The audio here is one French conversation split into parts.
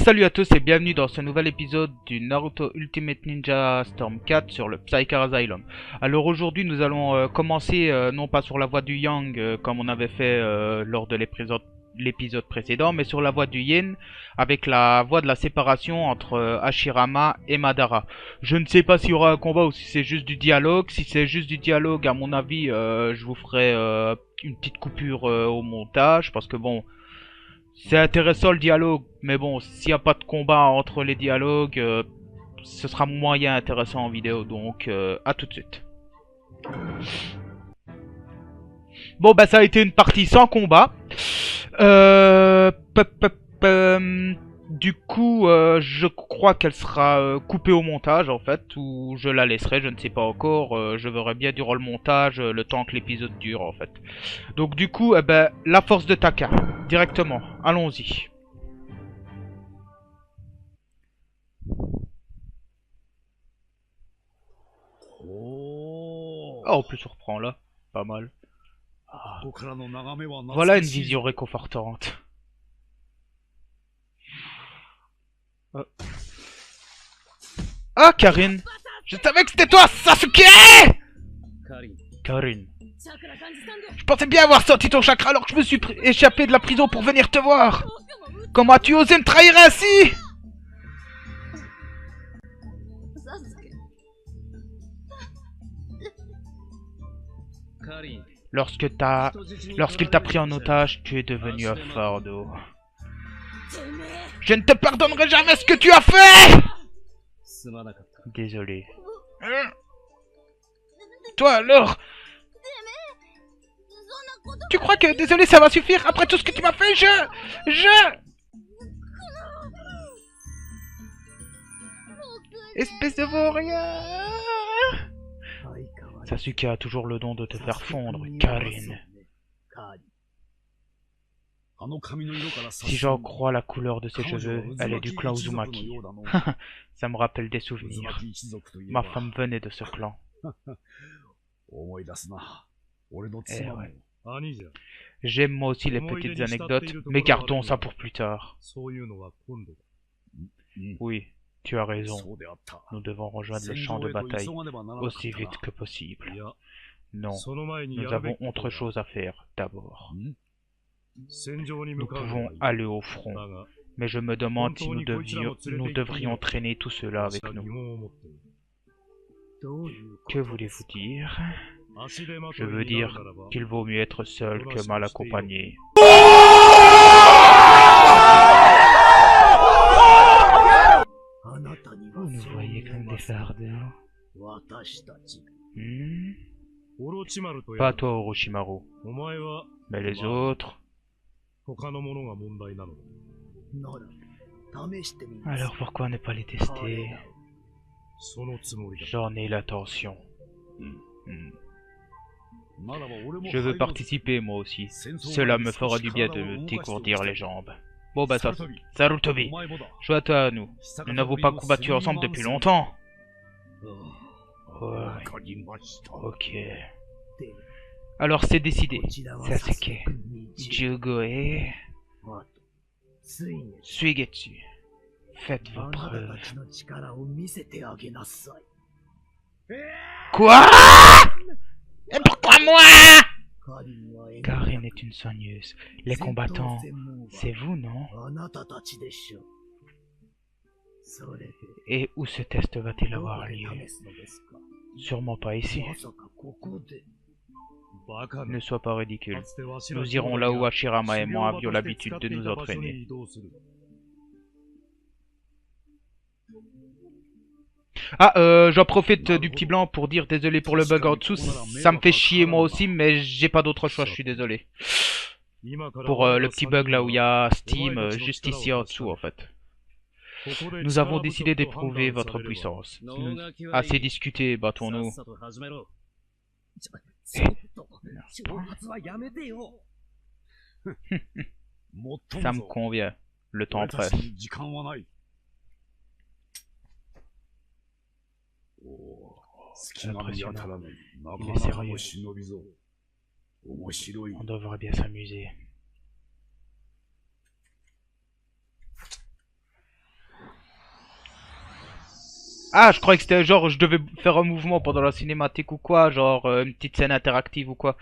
Salut à tous et bienvenue dans ce nouvel épisode du Naruto Ultimate Ninja Storm 4 sur le Psychar Asylum. Alors aujourd'hui nous allons commencer non pas sur la voie du Yang comme on avait fait lors de l'épisode précédent, mais sur la voie du Yin avec la voie de la séparation entre Hashirama et Madara. Je ne sais pas s'il y aura un combat ou si c'est juste du dialogue. Si c'est juste du dialogue, à mon avis je vous ferai une petite coupure au montage parce que bon... C'est intéressant le dialogue, mais bon, s'il n'y a pas de combat entre les dialogues, ce sera moyen intéressant en vidéo, donc à tout de suite. Bon bah ça a été une partie sans combat. Du coup, je crois qu'elle sera coupée au montage en fait, ou je la laisserai, je ne sais pas encore. Je verrai bien durant le montage, le temps que l'épisode dure en fait. Donc du coup, la force de Taka, directement, allons-y. Oh, en plus on reprend là, pas mal. Ah. Voilà une vision réconfortante. Ah, Karine! Je savais que c'était toi, Sasuke! Karine. Je pensais bien avoir sorti ton chakra alors que je me suis échappé de la prison pour venir te voir! Comment as-tu osé me trahir ainsi? Lorsqu'il t'a pris en otage, tu es devenu un fardeau. Je ne te pardonnerai jamais ce que tu as fait! Désolé. Toi alors? Tu crois que désolé ça va suffire après tout ce que tu m'as fait? Espèce de vaurien! Sasuke a toujours le don de te faire fondre, Karine. Si j'en crois la couleur de ses cheveux, elle est du clan Uzumaki. Ça me rappelle des souvenirs. Ma femme venait de ce clan. Eh ouais. J'aime moi aussi les petites anecdotes, mais gardons ça pour plus tard. Oui, tu as raison. Nous devons rejoindre le champ de bataille aussi vite que possible. Non, nous avons autre chose à faire d'abord. Nous pouvons aller au front, mais je me demande si nous devrions traîner tout cela avec nous. Que voulez-vous dire? Je veux dire qu'il vaut mieux être seul que mal accompagné. Vous nous voyez comme des fardeaux. Pas toi, Orochimaru. Mais les autres... Alors pourquoi ne pas les tester? J'en ai l'intention. Je veux participer moi aussi. Cela me fera du bien de me dégourdir les jambes. Bon bah ça, Sarutobi, joins-toi à nous. Nous n'avons pas combattu ensemble depuis longtemps. Ouais. Ok. Alors c'est décidé. Sasuke, Jugoe, Suigetsu. Faites vos preuves. Quoi? Et pourquoi moi? Karine est une soigneuse. Les combattants, c'est vous, non? Et où ce test va-t-il avoir lieu? Sûrement pas ici. Ne sois pas ridicule. Nous irons là où Hashirama et moi avions l'habitude de nous entraîner. Ah, j'en profite du petit blanc pour dire désolé pour le bug en dessous. Ça me fait chier moi aussi, mais j'ai pas d'autre choix, je suis désolé. Pour le petit bug là où il y a Steam, juste ici en dessous en fait. Nous avons décidé d'éprouver votre puissance. Assez discuté, battons-nous. Ça me convient. Le temps presse. Impressionnant. Il est sérieux. On devrait bien s'amuser. Ah, je croyais que c'était genre, je devais faire un mouvement pendant la cinématique ou quoi, genre une petite scène interactive ou quoi.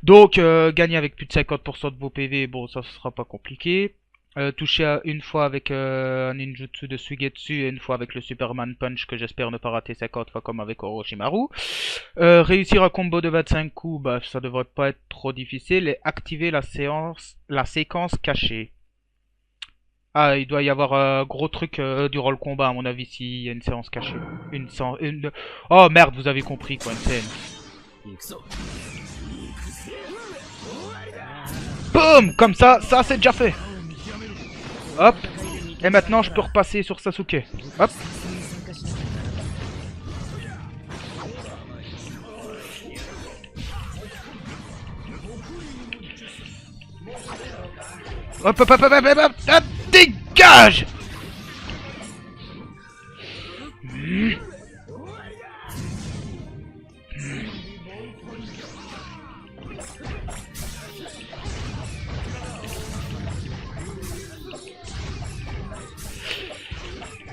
Donc, gagner avec plus de 50% de vos PV, bon, ça ce sera pas compliqué. Toucher une fois avec un ninjutsu de Suigetsu et une fois avec le Superman Punch que j'espère ne pas rater 50 fois comme avec Orochimaru. Réussir un combo de 25 coups, bah ça devrait pas être trop difficile. Et activer la séquence cachée. Ah, il doit y avoir un gros truc durant le combat à mon avis s'il y a une séance cachée. Oh merde, vous avez compris quoi, une scène. Boum, comme ça c'est déjà fait. Hop. Et maintenant je peux repasser sur Sasuke. Hop. Hop hop hop hop hop hop, hop, dégage.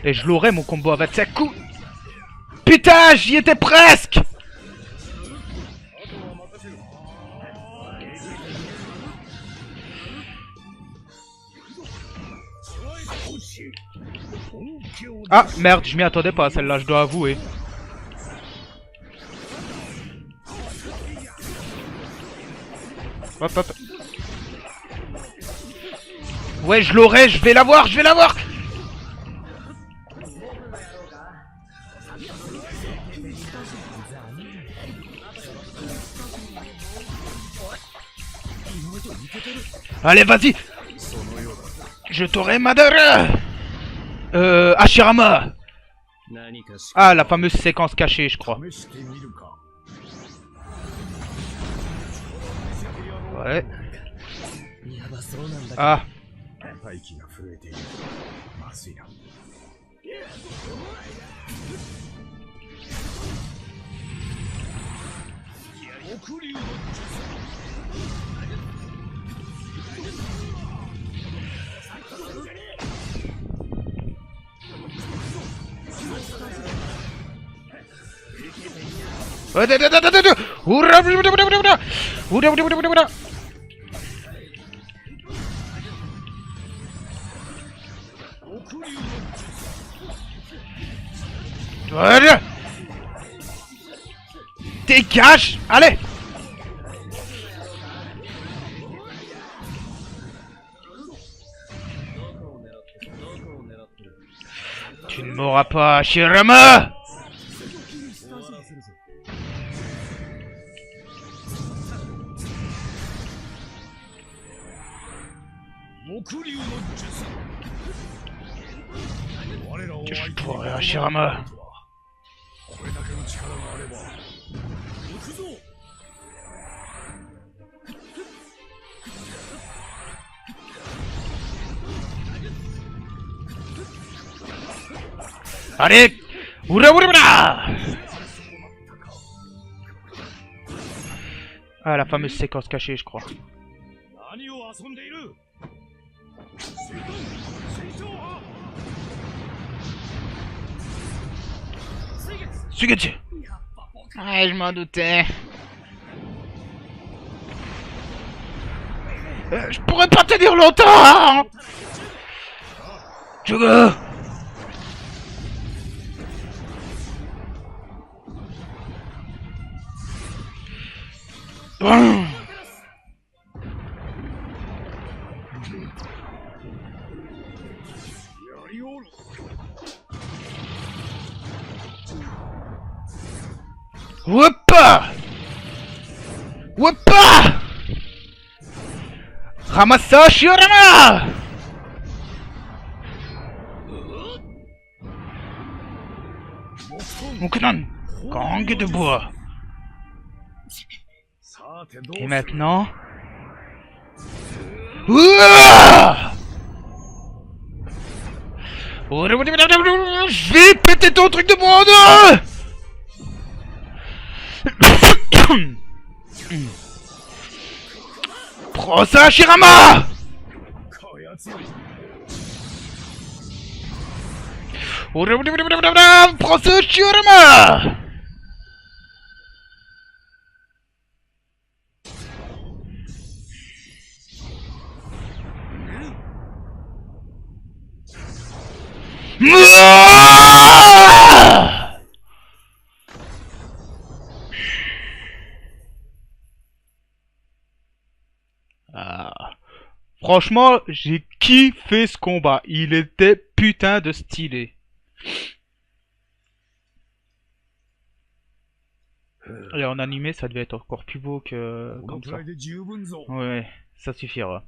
Et je l'aurai mon combo à 25 coups. Putain, j'y étais presque. Ah merde, je m'y attendais pas celle-là, je dois avouer. Hop hop. Ouais, je l'aurai, je vais l'avoir, je vais l'avoir. Allez, vas-y. Je t'aurai, Madara. Hashirama. Ah, la fameuse séquence cachée, je crois. Ouais. Ah. Dégage. Allez. Tu ne m'auras pas, Hashirama. Je pourrais, Hashirama. Allez. Oura oura oura. Ah, la fameuse séquence cachée, je crois. Sugetsu. Ouais, je m'en doutais. Je pourrais pas tenir longtemps. Jugo. Whoppa! Whoppa! Ramassa Hashirama! Mokunan, gang de bois. Et maintenant... Ouah! Je vais péter ton truc de bois en deux! Prends ça, Hashirama! Prends ce chemin! Ah. Franchement, j'ai kiffé ce combat. Il était putain de stylé. Et en animé, ça devait être encore plus beau que comme ça. Ouais, ça suffira.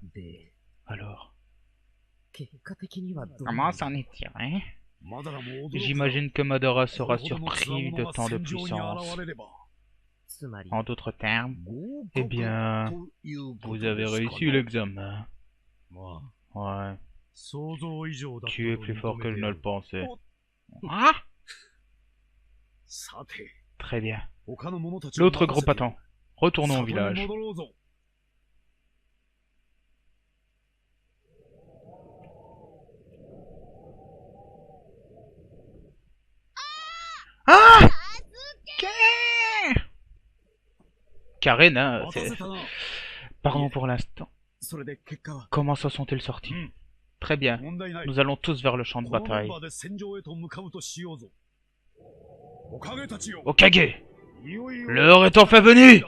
Alors. Comment s'en est tiré? J'imagine que Madara sera surpris de tant de puissance. En d'autres termes, eh bien, vous avez réussi l'examen. Ouais. Tu es plus fort que je ne le pensais. Ah! Très bien. L'autre groupe attend. Retournons au village. Ah! Karen, hein, pardon pour l'instant. Comment se sont-ils sortis? Très bien. Nous allons tous vers le champ de bataille. Okage! L'heure est enfin venue!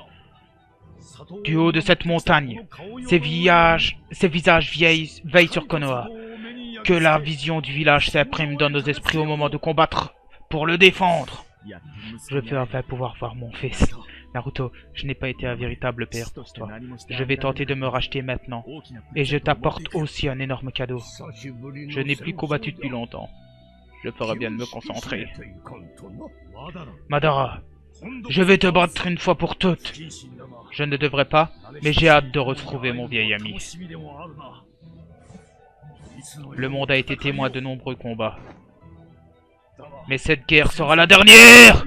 Du haut de cette montagne, ces visages veillent sur Konoha. Que la vision du village s'imprime dans nos esprits au moment de combattre pour le défendre. Je vais enfin pouvoir voir mon fils. Naruto, je n'ai pas été un véritable père pour toi. Je vais tenter de me racheter maintenant. Et je t'apporte aussi un énorme cadeau. Je n'ai plus combattu depuis longtemps. Je ferai bien de me concentrer. Madara, je vais te battre une fois pour toutes. Je ne devrais pas, mais j'ai hâte de retrouver mon vieil ami. Le monde a été témoin de nombreux combats. Mais cette guerre sera la dernière!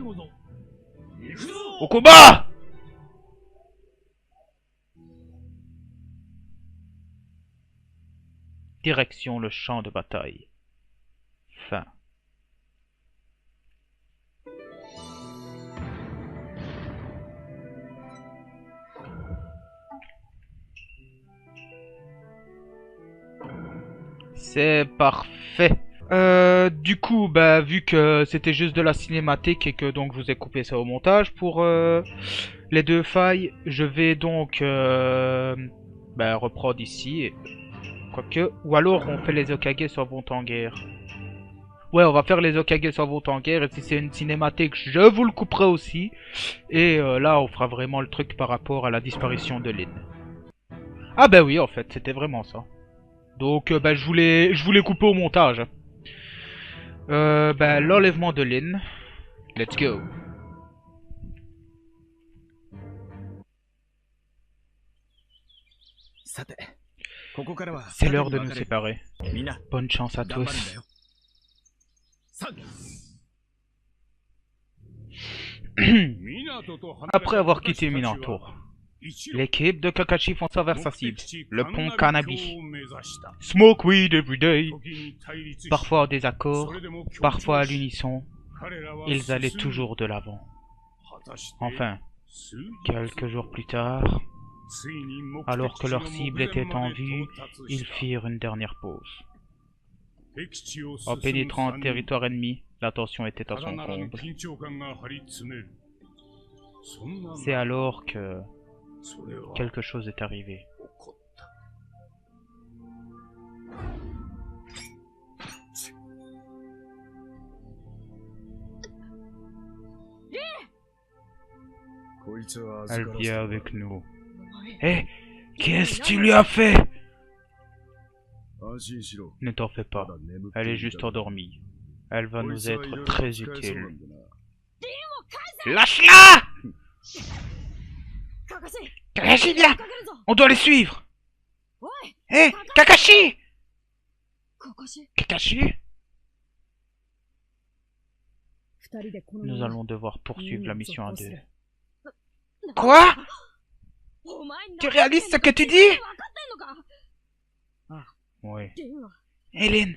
Au combat! Direction le champ de bataille. Fin. C'est parfait. Du coup, bah, vu que c'était juste de la cinématique et que donc je vous ai coupé ça au montage pour les deux failles, je vais donc bah, reprendre ici. Et... Quoique, ou alors on fait les Hokage s'en vont en guerre. Ouais, on va faire les Hokage s'en vont en guerre et si c'est une cinématique, je vous le couperai aussi. Et là, on fera vraiment le truc par rapport à la disparition de Lin. Ah bah oui, en fait, c'était vraiment ça. Donc, bah, je voulais couper au montage. Bah, l'enlèvement de Lin. Let's go. C'est l'heure de nous séparer. Bonne chance à tous. Après avoir quitté Minato, l'équipe de Kakashi fonça vers sa cible, le pont Kanabi. Smoke weed every day. Parfois en désaccord, parfois à l'unisson, ils allaient toujours de l'avant. Enfin, quelques jours plus tard, alors que leur cible était en vue, ils firent une dernière pause. En pénétrant en territoire ennemi, la tension était à son comble. C'est alors que quelque chose est arrivé. Elle vient avec nous. Hé, qu'est-ce que tu lui as fait? Ne t'en fais pas, elle est juste endormie. Elle va nous être très utile. Lâche-la! Kakashi, viens! On doit les suivre! Hé, Kakashi! Kakashi? Nous allons devoir poursuivre la mission à deux. Quoi? Tu réalises ce que tu dis? Oui. Hélène,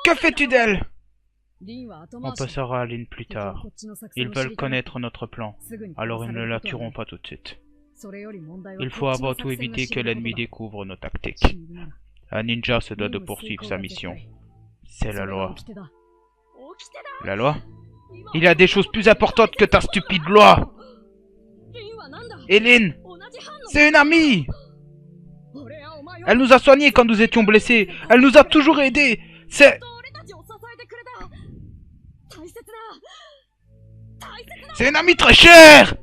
que fais-tu d'elle? On passera à Lin plus tard. Ils veulent connaître notre plan, alors ils ne la tueront pas tout de suite. Il faut avant tout éviter que l'ennemi découvre nos tactiques. Un ninja se doit de poursuivre sa mission. C'est la loi. La loi? Il y a des choses plus importantes que ta stupide loi! Lin, c'est une amie! Elle nous a soignés quand nous étions blessés. Elle nous a toujours aidés. C'est une amie très chère!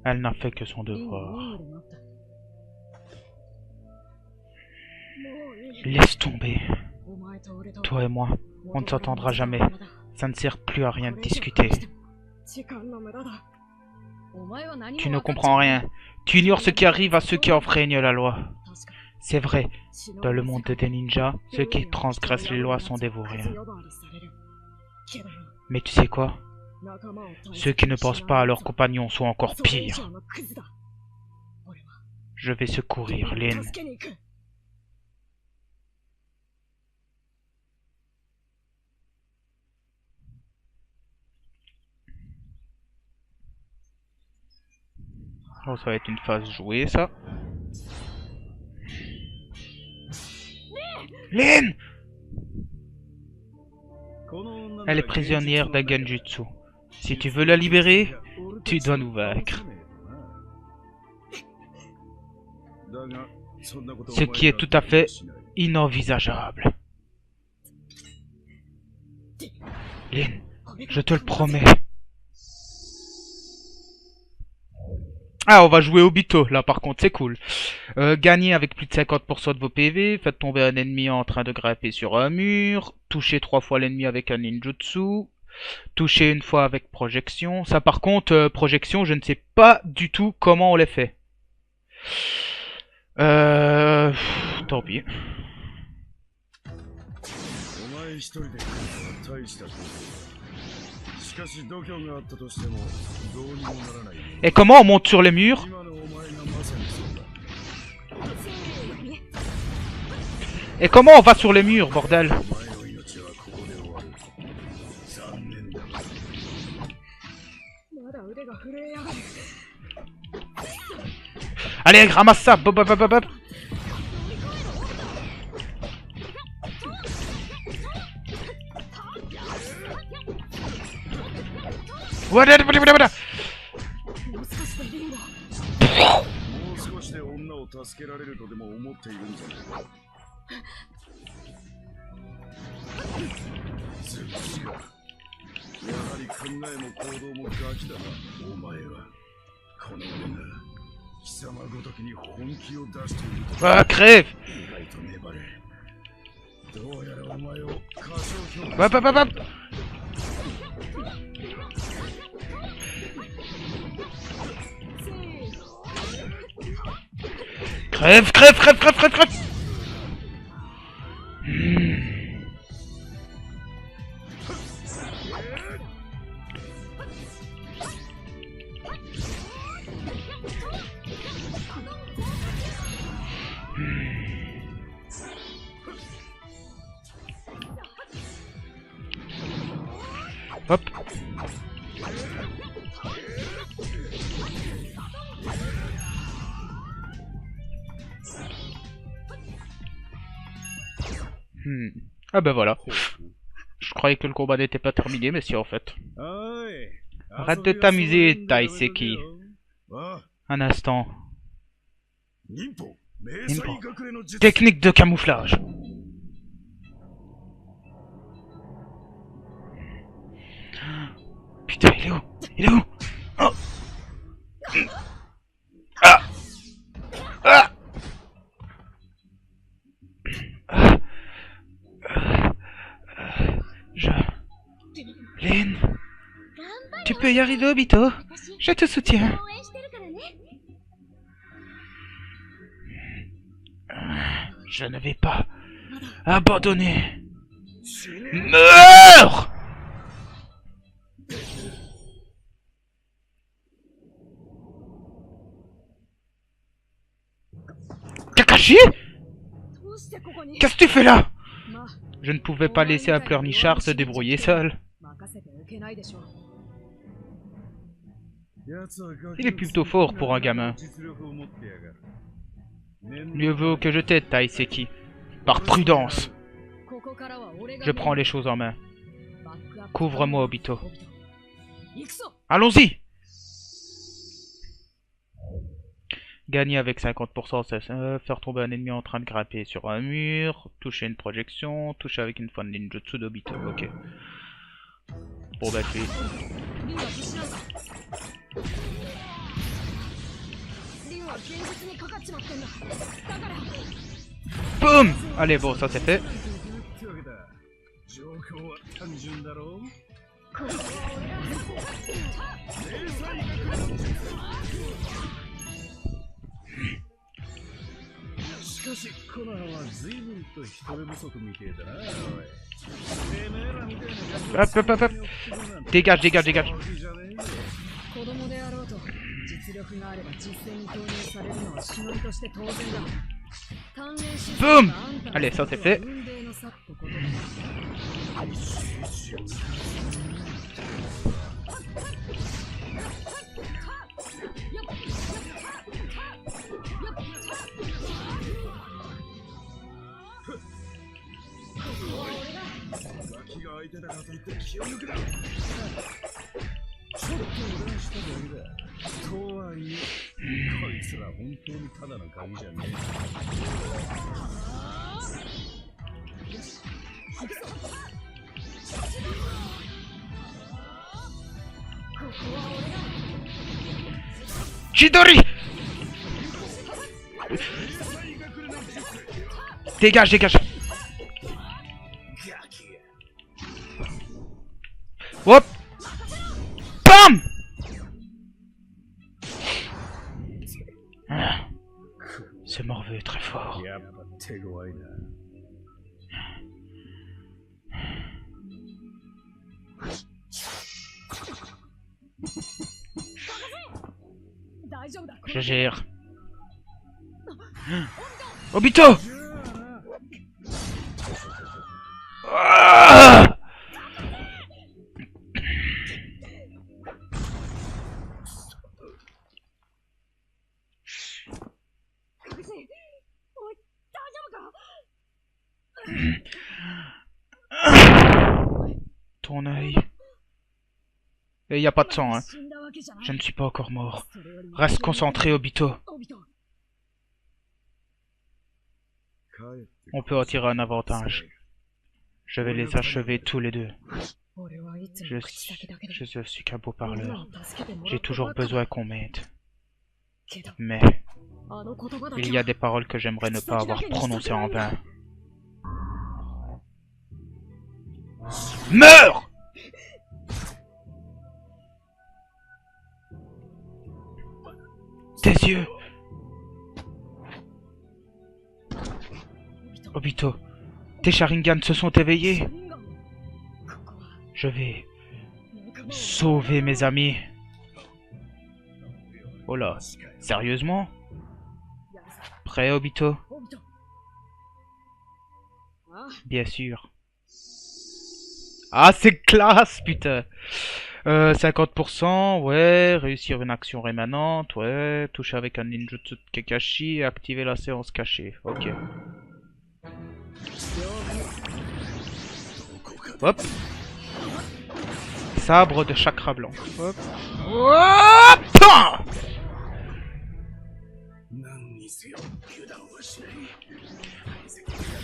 Elle n'a fait que son devoir. Laisse tomber. Toi et moi, on ne s'entendra jamais. Ça ne sert plus à rien de discuter. Tu ne comprends rien. Tu ignores ce qui arrive à ceux qui enfreignent la loi. C'est vrai, dans le monde des ninjas, ceux qui transgressent les lois sont dévorés. Mais tu sais quoi? Ceux qui ne pensent pas à leurs compagnons sont encore pires. Je vais secourir Lin. Oh, ça va être une phase jouée, ça. Lin! Elle est prisonnière d'un genjutsu. Si tu veux la libérer, tu dois nous vaincre. Ce qui est tout à fait inenvisageable. Lin, je te le promets. Ah, on va jouer Obito, là par contre, c'est cool. Gagnez avec plus de 50% de vos PV, faites tomber un ennemi en train de grimper sur un mur, touchez 3 fois l'ennemi avec un ninjutsu, touchez une fois avec projection. Ça par contre, projection, je ne sais pas du tout comment on les fait. Tant pis. Et comment on monte sur les murs? Et comment on va sur les murs, bordel? Allez, ramasse ça! Bop, bop, bop, bop. Voilà. Ah, crève! Hop, hop, hop, hop. Crève, crève, crève, crève, crève, crève. Hop. Ah ben voilà. Je croyais que le combat n'était pas terminé, mais si en fait. Arrête de t'amuser, Taiseki. Un instant. Nimpo. Technique de camouflage. Putain, il est où? Il est où? Oh. Ah. Ah. Lin, tu peux y arriver, Obito. Je te soutiens. Je ne vais pas abandonner. Meurs! Kakashi? Qu'est-ce que tu fais là? Je ne pouvais pas laisser un pleurnichard se débrouiller seul. Il est plutôt fort pour un gamin. Mieux vaut que je t'aide, Taiseki. Par prudence. Je prends les choses en main. Couvre-moi, Obito. Allons-y! Gagner avec 50%, c'est faire tomber un ennemi en train de grimper sur un mur, toucher une projection, toucher avec une fois de ninjutsu d'Obito. Ok. Bon bah je Boum! Allez bon, ça c'est fait. Hop, hop, hop, hop. Dégage, dégage, dégage. Boum! Allez, ça c'est fait. Chidori! Dégage, dégage! Hop! Bam! Ah. Ce morveux est très fort. Je gère. Obito! Ah! Ton œil. Et y a pas de sang, hein. Je ne suis pas encore mort. Reste concentré, Obito. On peut en tirer un avantage. Je vais les achever tous les deux. Je suis qu'un beau parleur. J'ai toujours besoin qu'on m'aide. Mais il y a des paroles que j'aimerais ne pas avoir prononcées en vain. Meurs! Tes yeux! Obito, tes Sharingan se sont éveillés. Je vais sauver mes amis. Oh là, sérieusement? Prêt, Obito? Bien sûr. Ah, c'est classe, putain! 50%, ouais, réussir une action rémanente, ouais, toucher avec un ninjutsu de Kakashi et activer la séance cachée, ok. Hop. Sabre de chakra blanc. Hop. Hop.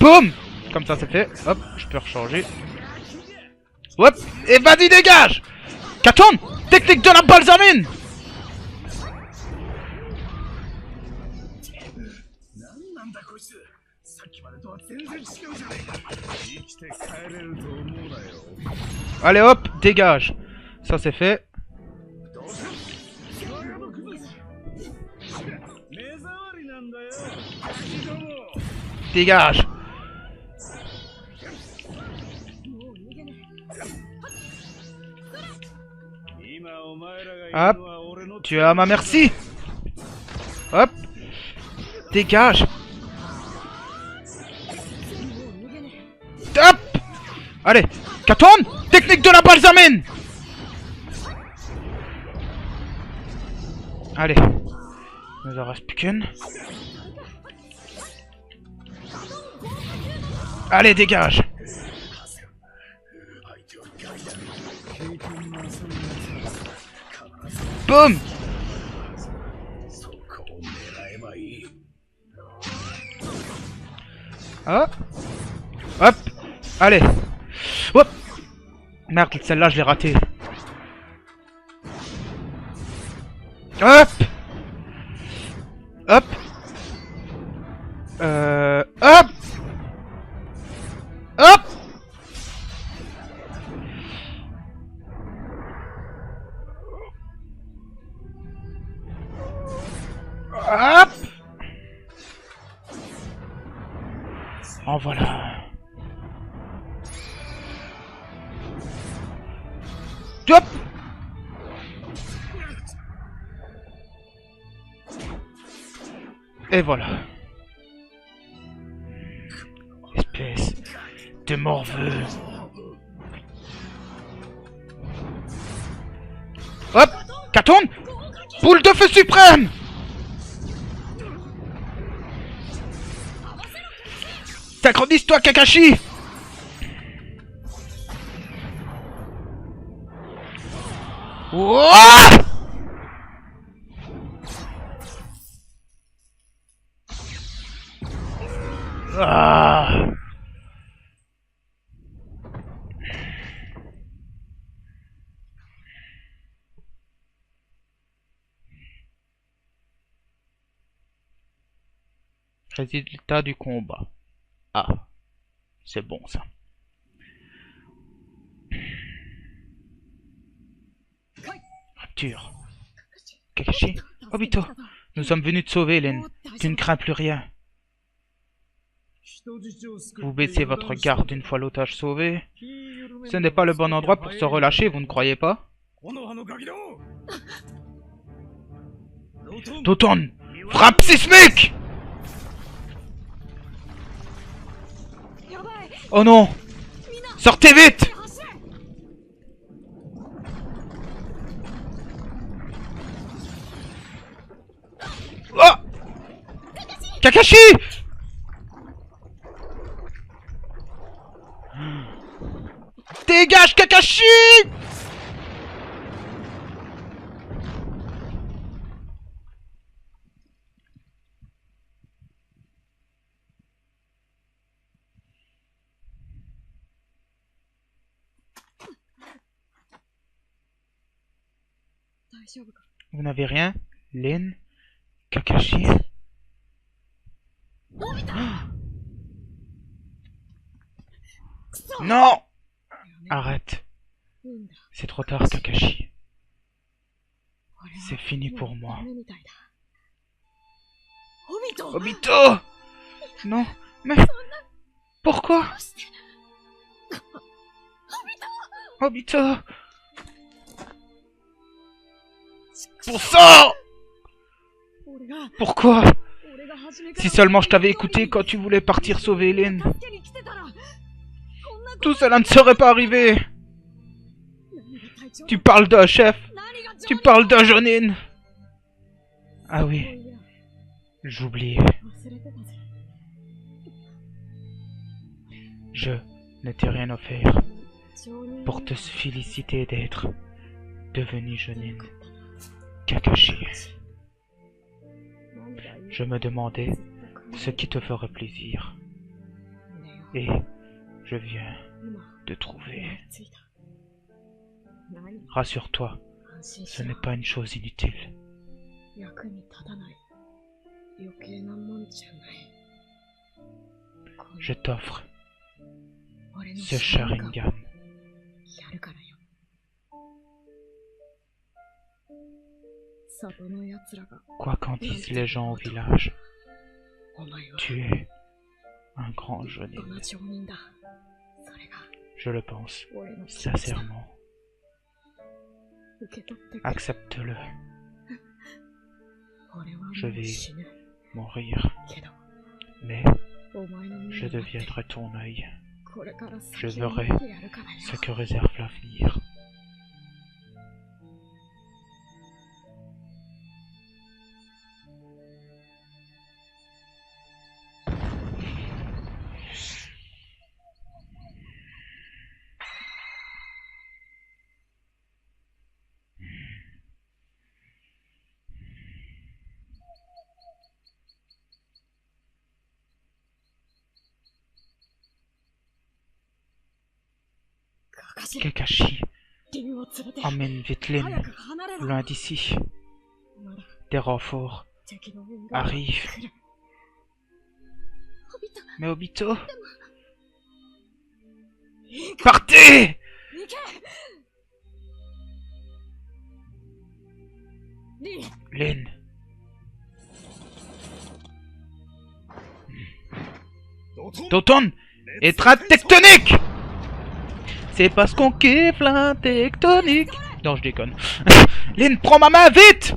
Boum. Comme ça c'est fait. Hop, je peux rechanger. Hop. Et vas-y dégage. Katon. Technique de la balsamine. Allez hop, dégage. Ça c'est fait. Dégage. Hop. Tu es à ma merci. Hop. Dégage. Hop. Allez, Katon, technique de la balsamine. Allez, il nous en reste plus qu'une. Allez, dégage. Boum. Hop. Hop. Allez. Hop. Merde, celle-là, je l'ai ratée. Hop. Hop. Hop. Hop. Hop. En voilà. Hop. Et voilà. Espèce de morveux. Hop. Katon. Boule de feu suprême. Synchronise-toi, Kakashi. Ouah. Ah. Résultat du combat. Ah, c'est bon ça. Rapture. Kakashi, Obito, nous sommes venus te sauver, Hélène. Tu ne crains plus rien. Vous baissez votre garde une fois l'otage sauvé. Ce n'est pas le bon endroit pour se relâcher, vous ne croyez pas? Toton, frappe sismique! Oh non! Sortez vite! Oh! Kakashi! Dégage, Kakashi! Vous n'avez rien? Lin? Kakashi? Non! Arrête. C'est trop tard, Kakashi. C'est fini pour moi. Obito! Non, mais... Pourquoi? Obito! Pour ça! Pourquoi? Si seulement je t'avais écouté quand tu voulais partir sauver Hélène. Tout cela ne serait pas arrivé. Tu parles d'un chef. Tu parles d'un Jonin. Ah oui. J'oubliais. Je ne t'ai rien offert pour te féliciter d'être devenu Jonin. Kakashi. Je me demandais ce qui te ferait plaisir. Et je viens de trouver. Rassure-toi, ce n'est pas une chose inutile. Je t'offre ce Sharingan. Quoi qu'en disent les gens au village, tu es un grand Jonin. Je le pense, sincèrement. Accepte-le. Je vais mourir, mais je deviendrai ton œil Je verrai ce que réserve l'avenir. Kakashi, emmène vite Lin, loin d'ici. Des renforts arrivent. Mais Obito, partez! Lin. Doton, étreinte tectonique! C'est parce qu'on kiffe la tectonique. Non, je déconne. Lin, prends ma main, vite!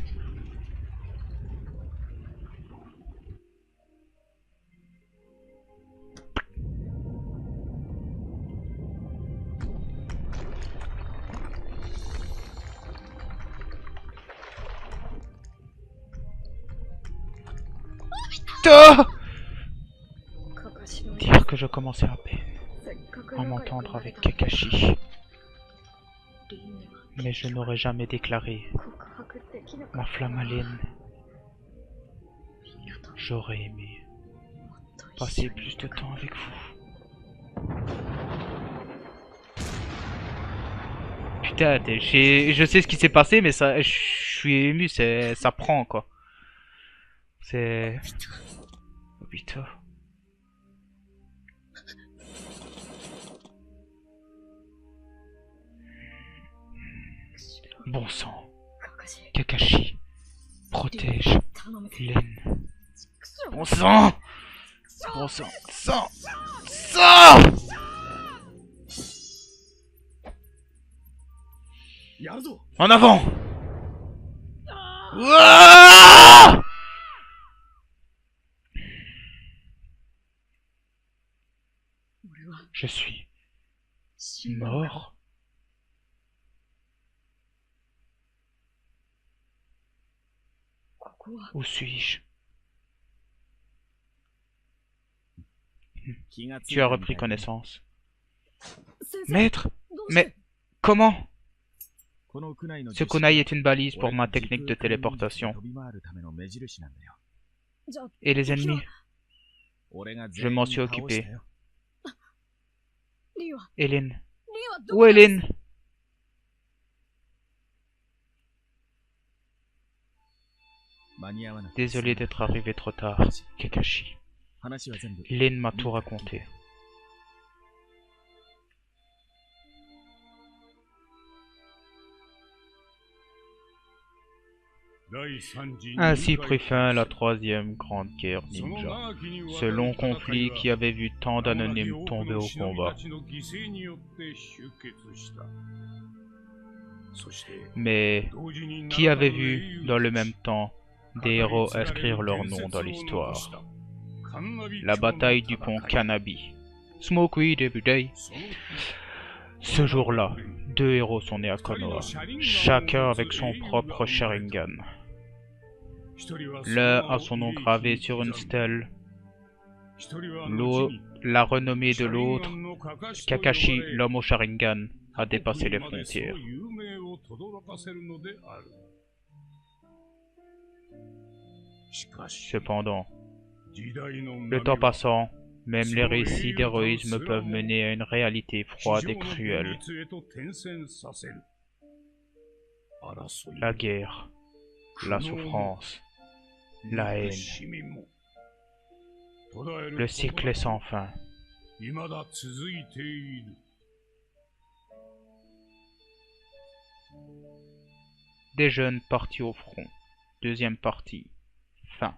Dire que je commençais à peine à m'entendre avec Kakashi. Mais je n'aurais jamais déclaré ma flamme à Lin. J'aurais aimé passer plus de temps avec vous. Putain, je sais ce qui s'est passé, mais ça, je suis ému, ça prend quoi. C'est... Obito. Bon sang. Kakashi, protège Lin. Bon sang. Bon sang. Sang. En avant. Ouah! Je suis mort. Où suis-je? Tu as repris connaissance. Maître? Mais comment? Ce kunai est une balise pour ma technique de téléportation. Et les ennemis? Je m'en suis occupé. Et Lin? Où est Lin? Désolé d'être arrivé trop tard, Kakashi. Lin m'a tout raconté. Ainsi prit fin la troisième grande guerre ninja. Ce long conflit qui avait vu tant d'anonymes tomber au combat. Mais qui avait vu dans le même temps des héros inscrire leur nom dans l'histoire? La bataille du pont Kanabi. Smoke weed every day. Ce jour-là, deux héros sont nés à Konoha, chacun avec son propre Sharingan. L'un a son nom gravé sur une stèle, la renommée de l'autre, Kakashi, l'homme au Sharingan, a dépassé les frontières. Cependant, le temps passant, même les récits d'héroïsme peuvent mener à une réalité froide et cruelle. La guerre, la souffrance, la haine. Le cycle est sans fin. Des jeunes partis au front. Deuxième partie. Fin.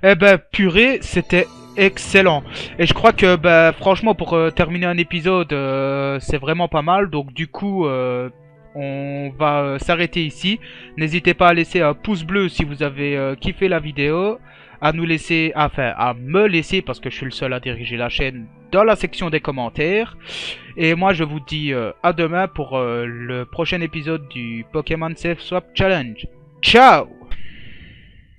Eh ben, purée, c'était excellent. Et je crois que, ben, franchement, pour terminer un épisode, c'est vraiment pas mal. Donc, du coup, on va s'arrêter ici. N'hésitez pas à laisser un pouce bleu si vous avez kiffé la vidéo. à nous laisser, enfin à me laisser, parce que je suis le seul à diriger la chaîne, dans la section des commentaires. Et moi je vous dis à demain pour le prochain épisode du Pokémon Safe Swap Challenge. Ciao!